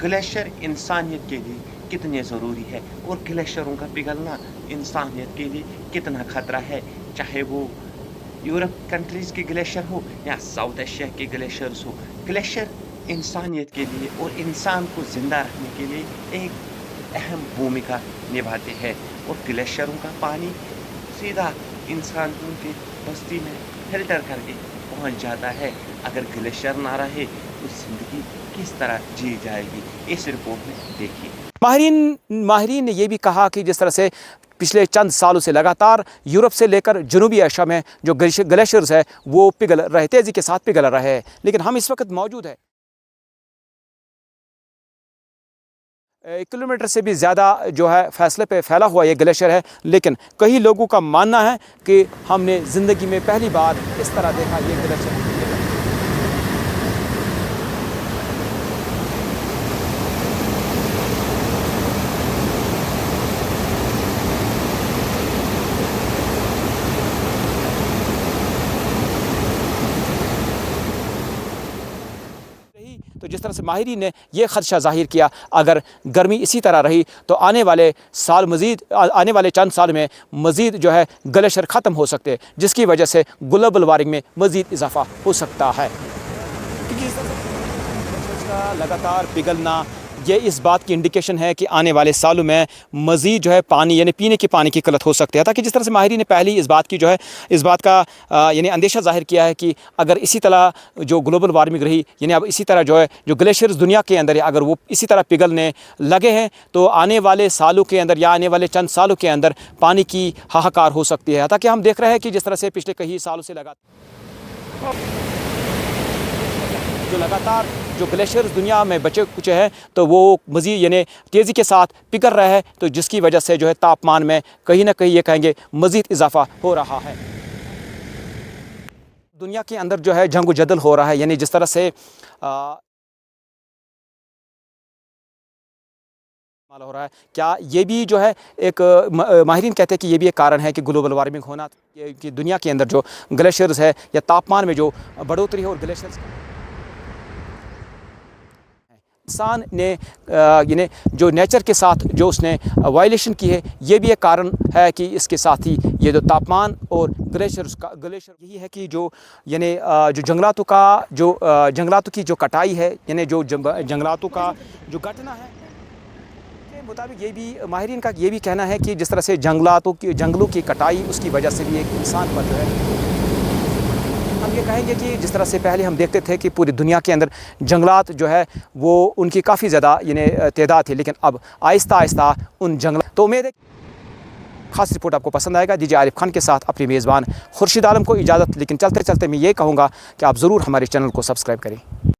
Glacier इंसानियत के लिए कितने ज़रूरी है और ग्लेशियरों का पिघलना इंसानियत के लिए कितना खतरा है, चाहे वो यूरोप कंट्रीज़ के ग्लेशियर हो या साउथ एशिया के ग्लेशियर्स हो। ग्लेशियर इंसानियत के लिए और इंसान को ज़िंदा रखने के लिए एक अहम भूमिका निभाते हैं और ग्लेशियरों का पानी सीधा इंसानों की बस्ती में फ़िल्टर करके पहुंच जाता है। अगर ग्लेशियर ना रहे तो ज़िंदगी किस तरह जी जाएगी, इस रिपोर्ट में देखिए। माहिरीन ने यह भी कहा कि जिस तरह से पिछले चंद सालों से लगातार यूरोप से लेकर जनूबी एशिया में जो ग्लेशियर्स है वो पिघल रहे, तेज़ी के साथ पिघल रहे हैं। लेकिन हम इस वक्त मौजूद है 1 किलोमीटर से भी ज़्यादा जो है फ़ासले पे फैला हुआ ये ग्लेशियर है, लेकिन कई लोगों का मानना है कि हमने ज़िंदगी में पहली बार इस तरह देखा ये ग्लेशियर। तो जिस तरह से माहिरीन ने यह ख़दशा ज़ाहिर किया, अगर गर्मी इसी तरह रही तो आने वाले चंद साल में मज़ीद जो है ग्लेशियर ख़त्म हो सकते हैं, जिसकी वजह से ग्लोबल वार्मिंग में मज़ीद इजाफ़ा हो सकता है। क्योंकि इस तरह से का लगातार पिघलना ये इस बात की इंडिकेशन है कि आने वाले सालों में मज़ीद जो है पानी यानी पीने के पानी की किल्लत हो सकती है। ताकि जिस तरह से माहिरीन ने पहले इस बात का यानी अंदेशा ज़ाहिर किया है कि अगर इसी तरह जो ग्लोबल वार्मिंग रही, यानी अब इसी तरह जो है जो ग्लेशियर्स दुनिया के अंदर है, अगर वो इसी तरह पिघलने लगे हैं तो आने वाले सालों के अंदर या आने वाले चंद सालों के अंदर पानी की हाहाकार हो सकती है। ताकि हम देख रहे हैं कि जिस तरह से पिछले कई सालों से लगातार जो ग्लेशियर्स दुनिया में बचे कुछ हैं तो वो मज़ीद यानी तेज़ी के साथ पिघल रहा है, तो जिसकी वजह से जो है तापमान में कहीं ना कहीं ये कहेंगे मज़ीद इजाफ़ा हो रहा है। दुनिया के अंदर जो है जंग जदल हो रहा है, यानी जिस तरह से हो रहा है, क्या ये भी जो है एक माहिरीन कहते हैं कि ये भी एक कारण है कि ग्लोबल वार्मिंग होना, कि दुनिया के अंदर जो ग्लेशियर्स है या तापमान में जो बढ़ोतरी है और ग्लेशियर्स इंसान ने यानी जो नेचर के साथ जो उसने वायलेशन की है, ये भी एक कारण है कि इसके साथ ही ये जो तापमान और ग्लेशियर यही है कि जो यानी जो जंगलातों की जो कटाई है, यानी जो जंगलातों का जो घटना है के मुताबिक ये भी माहिरीन का ये भी कहना है कि जिस तरह से जंगलों की कटाई उसकी वजह से भी एक इंसान पर जो है, हम ये कहेंगे कि जिस तरह से पहले हम देखते थे कि पूरी दुनिया के अंदर जंगलात जो है वो उनकी काफ़ी ज़्यादा यानी तादाद थी, लेकिन अब आहिस्ता आहिस्ता उन जंगलात, तो उम्मीद है खास रिपोर्ट आपको पसंद आएगा। दीजिए आरिफ खान के साथ अपनी मेज़बान खुर्शीद आलम को इजाज़त, लेकिन चलते चलते मैं ये कहूँगा कि आप ज़रूर हमारे चैनल को सब्सक्राइब करें।